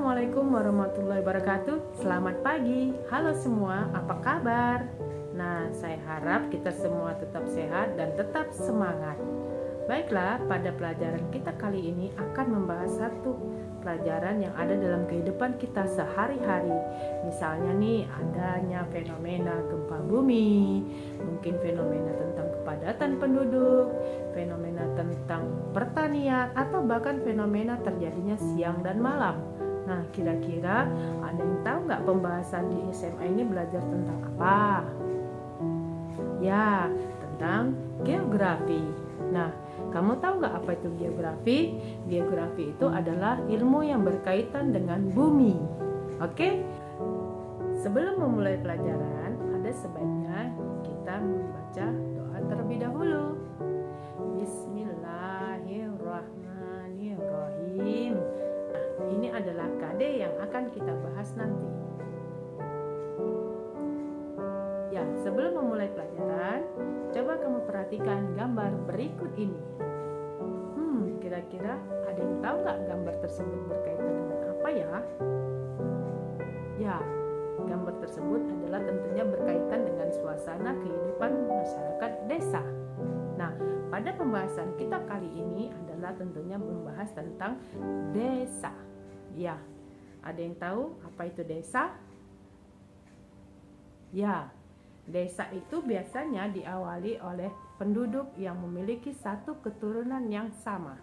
Assalamualaikum warahmatullahi wabarakatuh. Selamat pagi. Halo semua, apa kabar? Nah, saya harap kita semua tetap sehat dan tetap semangat. Baiklah, pada pelajaran kita kali ini akan membahas satu pelajaran yang ada dalam kehidupan kita sehari-hari. Misalnya nih, adanya fenomena gempa bumi, mungkin fenomena tentang kepadatan penduduk, fenomena tentang pertanian, atau bahkan fenomena terjadinya siang dan malam. Nah, kira-kira ada yang tahu nggak pembahasan di SMA ini belajar tentang apa? Ya, tentang geografi. Nah, kamu tahu nggak apa itu geografi? Geografi itu adalah ilmu yang berkaitan dengan bumi. Oke? Sebelum memulai pelajaran, ada sebaiknya kita membaca doa terlebih dahulu. Bismillahirrahmanirrahim. Nah, ini adalah KD yang akan kita bahas nanti. Ya, sebelum memulai pelajaran, coba kamu perhatikan gambar berikut ini. Kira-kira ada yang tahu nggak gambar tersebut berkaitan dengan apa ya? Ya, gambar tersebut adalah tentunya berkaitan dengan suasana kehidupan masyarakat desa. Nah, pada pembahasan kita kali ini adalah tentunya membahas tentang desa. Ya, ada yang tahu apa itu desa? Ya, desa itu biasanya diawali oleh penduduk yang memiliki satu keturunan yang sama.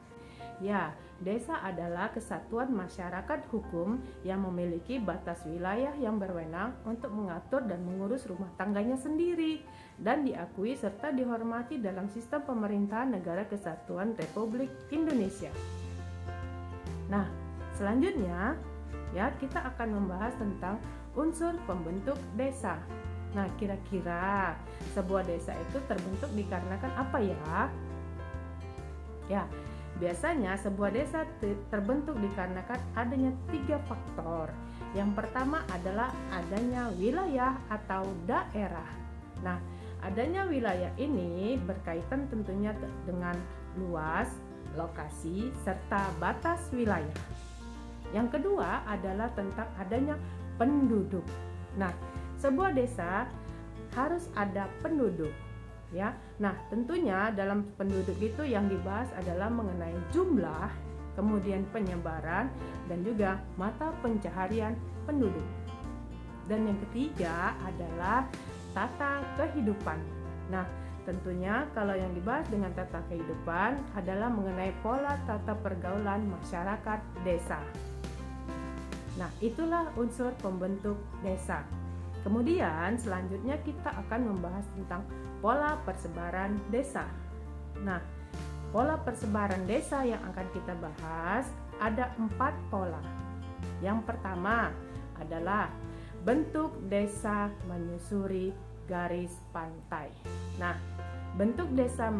Ya, desa adalah kesatuan masyarakat hukum yang memiliki batas wilayah yang berwenang untuk mengatur dan mengurus rumah tangganya sendiri dan diakui serta dihormati dalam sistem pemerintahan Negara Kesatuan Republik Indonesia. Nah, selanjutnya ya kita akan membahas tentang unsur pembentuk desa. Nah, kira-kira sebuah desa itu terbentuk dikarenakan apa ya? Ya, biasanya sebuah desa terbentuk dikarenakan adanya 3 faktor. Yang pertama adalah adanya wilayah atau daerah. Nah, adanya wilayah ini berkaitan tentunya dengan luas, lokasi, serta batas wilayah. Yang kedua adalah tentang adanya penduduk. Nah, sebuah desa harus ada penduduk. Ya, nah tentunya dalam penduduk itu yang dibahas adalah mengenai jumlah, kemudian penyebaran, dan juga mata pencaharian penduduk. Dan yang ketiga adalah tata kehidupan. Nah, tentunya kalau yang dibahas dengan tata kehidupan adalah mengenai pola tata pergaulan masyarakat desa. Nah, itulah unsur pembentuk desa. Kemudian selanjutnya kita akan membahas tentang pola persebaran desa. Nah, pola persebaran desa yang akan kita bahas ada 4 pola. Yang pertama adalah bentuk desa menyusuri garis pantai. Nah, bentuk desa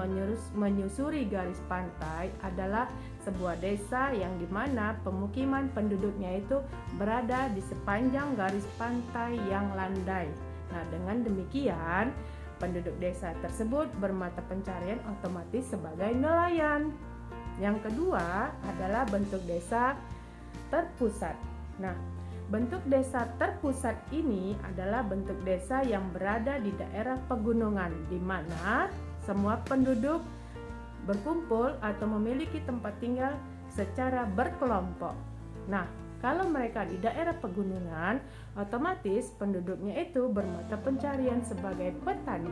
menyusuri garis pantai adalah sebuah desa yang dimana pemukiman penduduknya itu berada di sepanjang garis pantai yang landai. Nah, dengan demikian penduduk desa tersebut bermata pencarian otomatis sebagai nelayan. Yang kedua adalah bentuk desa terpusat. Nah, bentuk desa terpusat ini adalah bentuk desa yang berada di daerah pegunungan di mana semua penduduk berkumpul atau memiliki tempat tinggal secara berkelompok. Nah, kalau mereka di daerah pegunungan, otomatis penduduknya itu bermata pencarian sebagai petani.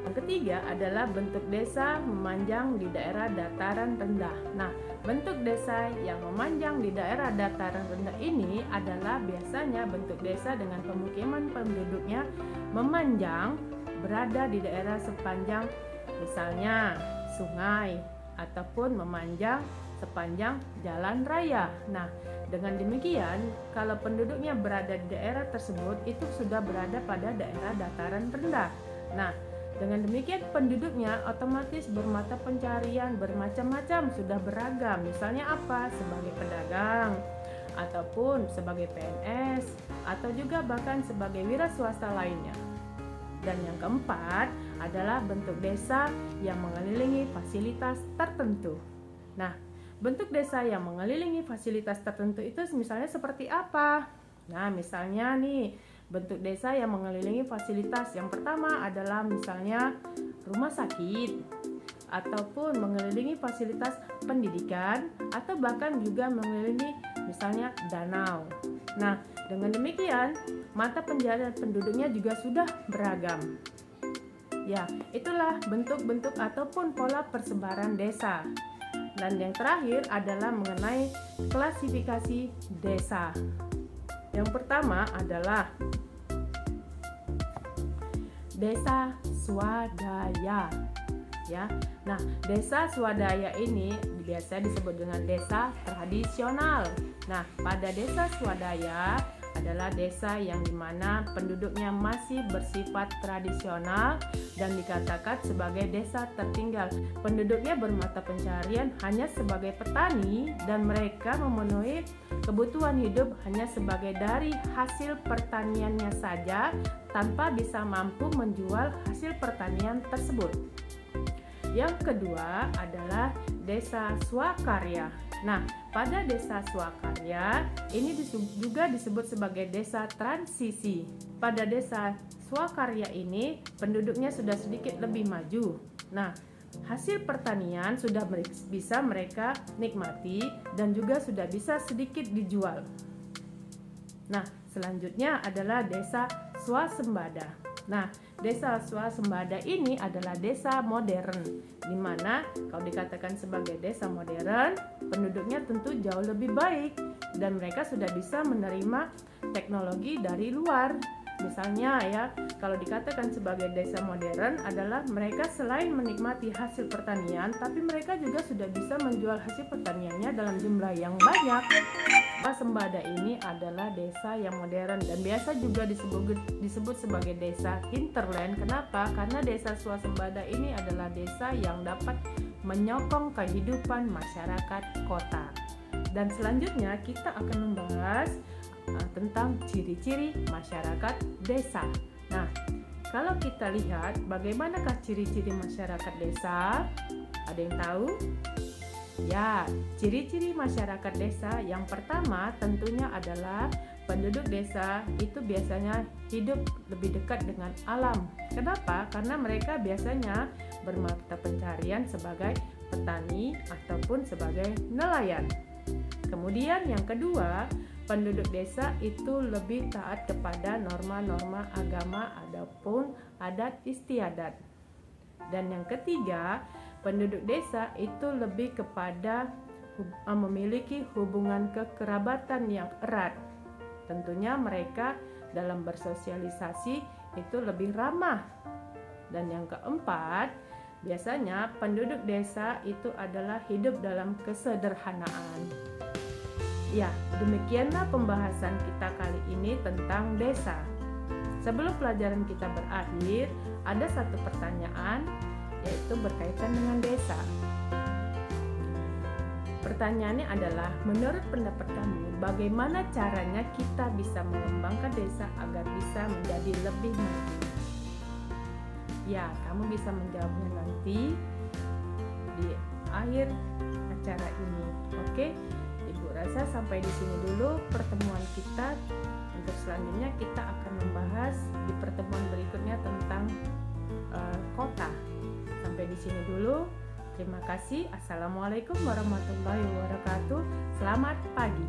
Yang ketiga adalah bentuk desa memanjang di daerah dataran rendah. Nah, bentuk desa yang memanjang di daerah dataran rendah ini adalah biasanya bentuk desa dengan pemukiman penduduknya memanjang berada di daerah sepanjang misalnya sungai ataupun memanjang sepanjang jalan raya. Nah, dengan demikian kalau penduduknya berada di daerah tersebut itu sudah berada pada daerah dataran rendah. Nah, dengan demikian penduduknya otomatis bermata pencarian bermacam-macam, sudah beragam. Misalnya apa? Sebagai pedagang ataupun sebagai PNS atau juga bahkan sebagai wira swasta lainnya. Dan yang keempat adalah bentuk desa yang mengelilingi fasilitas tertentu. Nah, bentuk desa yang mengelilingi fasilitas tertentu itu misalnya seperti apa? Nah, misalnya nih, bentuk desa yang mengelilingi fasilitas yang pertama adalah misalnya rumah sakit, ataupun mengelilingi fasilitas pendidikan, atau bahkan juga mengelilingi misalnya danau. Nah, dengan demikian, mata pencaharian penduduknya juga sudah beragam. Ya, itulah bentuk-bentuk ataupun pola persebaran desa. Dan yang terakhir adalah mengenai klasifikasi desa. Yang pertama adalah desa swadaya. Ya. Nah, desa swadaya ini biasa disebut dengan desa tradisional. Nah, pada desa swadaya adalah desa yang dimana penduduknya masih bersifat tradisional dan dikatakan sebagai desa tertinggal. Penduduknya bermata pencaharian hanya sebagai petani dan mereka memenuhi kebutuhan hidup hanya sebagai dari hasil pertaniannya saja tanpa bisa mampu menjual hasil pertanian tersebut. Yang kedua adalah desa swakarya. Nah, pada desa swakarya ini juga disebut sebagai desa transisi. Pada desa swakarya ini penduduknya sudah sedikit lebih maju. Nah, hasil pertanian sudah bisa mereka nikmati dan juga sudah bisa sedikit dijual. Nah, selanjutnya adalah desa swasembada. Nah, desa swasembada ini adalah desa modern, di mana kalau dikatakan sebagai desa modern, penduduknya tentu jauh lebih baik dan mereka sudah bisa menerima teknologi dari luar. Misalnya ya, kalau dikatakan sebagai desa modern adalah mereka selain menikmati hasil pertanian, tapi mereka juga sudah bisa menjual hasil pertaniannya dalam jumlah yang banyak. Swasembada ini adalah desa yang modern dan biasa juga disebut sebagai desa hinterland. Kenapa? Karena desa swasembada ini adalah desa yang dapat menyokong kehidupan masyarakat kota. Dan selanjutnya kita akan membahas tentang ciri-ciri masyarakat desa. Nah, kalau kita lihat bagaimanakah ciri-ciri masyarakat desa? Ada yang tahu? Ya, ciri-ciri masyarakat desa yang pertama tentunya adalah penduduk desa itu biasanya hidup lebih dekat dengan alam. Kenapa? Karena mereka biasanya bermata pencaharian sebagai petani ataupun sebagai nelayan. Kemudian yang kedua, penduduk desa itu lebih taat kepada norma-norma agama ataupun adat istiadat. Dan yang ketiga, penduduk desa itu lebih kepada memiliki hubungan kekerabatan yang erat. Tentunya mereka dalam bersosialisasi itu lebih ramah. Dan yang keempat, biasanya penduduk desa itu adalah hidup dalam kesederhanaan. Ya, demikianlah pembahasan kita kali ini tentang desa. Sebelum pelajaran kita berakhir, ada satu pertanyaan yaitu berkaitan dengan desa. Pertanyaannya adalah, menurut pendapat kamu, bagaimana caranya kita bisa mengembangkan desa agar bisa menjadi lebih maju? Ya, kamu bisa menjawabnya nanti di akhir acara ini. Oke, Ibu rasa sampai di sini dulu pertemuan kita. Untuk selanjutnya kita akan membahas di pertemuan berikutnya tentang kota. Sampai di sini dulu. Terima kasih. Assalamualaikum warahmatullahi wabarakatuh. Selamat pagi.